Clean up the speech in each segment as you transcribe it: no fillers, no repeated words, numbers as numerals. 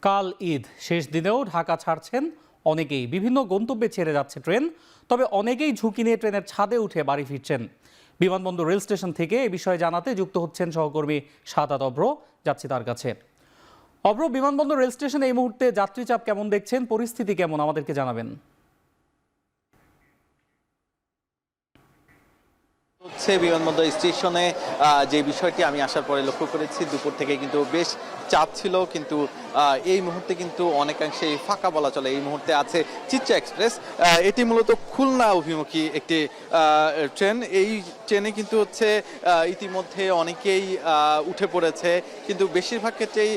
কাল ঈদ শেষ দিনেও ঢাকা ছাড়ছেন অনেকেই। বিভিন্ন গন্তব্যে ছেড়ে যাচ্ছে ট্রেন, তবে অনেকেই ঝুঁকি নিয়ে ট্রেনের ছাদে উঠে বাড়ি ফিরছেন। বিমানবন্দর রেল স্টেশন থেকে এ বিষয়ে জানাতে যুক্ত হচ্ছেন সহকর্মী সাদাত অব্র। যাচ্ছি তার কাছে। অব্র, বিমানবন্দর রেল স্টেশনে এই মুহূর্তে যাত্রী চাপ কেমন দেখছেন, পরিস্থিতি কেমন আমাদেরকে জানাবেন। বিমানবন্দর স্টেশনে যে বিষয়টি আমি আসার পরে লক্ষ্য করেছি, দুপুর থেকে কিন্তু বেশ চাপ ছিল, কিন্তু এই মুহূর্তে কিন্তু অনেকাংশে ফাঁকা বলা চলে। এই মুহূর্তে আছে চিত্রা এক্সপ্রেস। এটি মূলত খুলনা অভিমুখী একটি ট্রেন। এই ট্রেনে কিন্তু ইতিমধ্যে অনেকেই উঠে পড়েছে, কিন্তু বেশিরভাগ ক্ষেত্রেই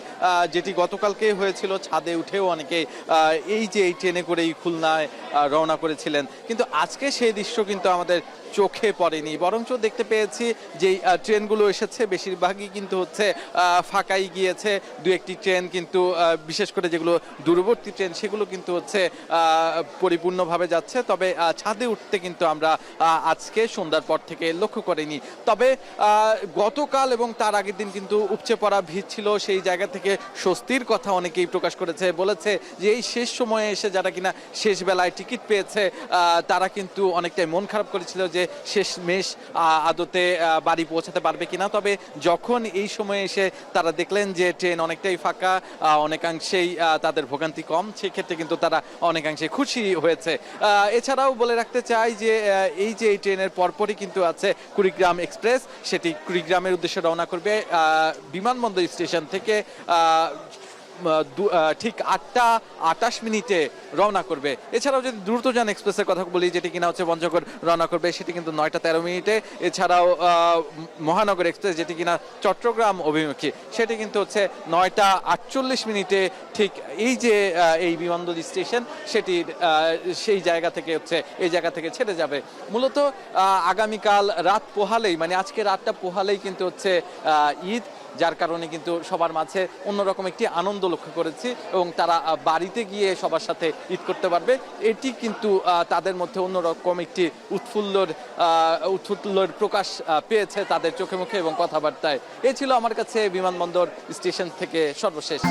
যেটি গতকালকে হয়েছিল, ছাদে উঠেও অনেকেই এই ট্রেনে করেই খুলনায় রওনা করেছিলেন। কিন্তু আজকে সেই দৃশ্য কিন্তু আমাদের চোখে পড়েনি, বরঞ্চ দেখতে পেয়েছি যে ট্রেনগুলো এসেছে বেশিরভাগই কিন্তু ফাঁকাই গিয়েছে। দু একটি ট্রেন কিন্তু বিশেষ করে যেগুলো দূরবর্তী ট্রেন সেগুলো কিন্তু পরিপূর্ণভাবে যাচ্ছে। তবে ছাদে উঠতে কিন্তু আমরা আজকে সন্ধ্যার পর থেকে লক্ষ্য করিনি। তবে গতকাল এবং তার আগের দিন কিন্তু উপচে পড়া ভিড় ছিল। সেই জায়গা থেকে স্বস্তির কথা অনেকেই প্রকাশ করেছে, বলেছে যে এই শেষ সময়ে এসে যারা কিনা শেষ বেলায় টিকিট পেয়েছে তারা কিন্তু অনেকটাই মন খারাপ করেছিল যে শেষমেশ আদতে বাড়ি পৌঁছাতে পারবে কিনা। তবে যখন এই সময়ে এসে তারা দেখলেন যে ট্রেন অনেকটাই ফাঁকা, অনেকাংশেই তাদের ভোগান্তি কম, সেক্ষেত্রে কিন্তু তারা অনেকাংশে খুশি হয়েছে। এছাড়াও বলে রাখতে চাই যে এই ট্রেনের পরপরই কিন্তু আছে কুড়িগ্রাম এক্সপ্রেস। সেটি কুড়িগ্রামের উদ্দেশ্যে রওনা করবে বিমানবন্দর স্টেশন থেকে ঠিক 8:28 রওনা করবে। এছাড়াও যদি দ্রুতযান এক্সপ্রেসের কথা বলি, যেটি কিনা পঞ্চগড় রওনা করবে, সেটি কিন্তু 9:13। এছাড়াও মহানগর এক্সপ্রেস, যেটি কিনা চট্টগ্রাম অভিমুখী, সেটি কিন্তু 9:48 ঠিক এই বিমানবন্দর স্টেশন সেটির সেই জায়গা থেকে এই জায়গা থেকে ছেড়ে যাবে। মূলত আগামীকাল রাত পোহালেই, মানে আজকে রাতটা পোহালেই কিন্তু ঈদ, যার কারণে কিন্তু সবার মাঝে অন্যরকম একটি আনন্দ লক্ষ্য করেছি এবং তারা বাড়িতে গিয়ে সবার সাথে ঈদ করতে পারবে। এটি কিন্তু তাদের মধ্যে অন্যরকম একটি উৎফুল্লর প্রকাশ পেয়েছে তাদের চোখে মুখে এবং কথাবার্তায়। এ ছিল আমার কাছে বিমানবন্দর স্টেশন থেকে সর্বশেষ।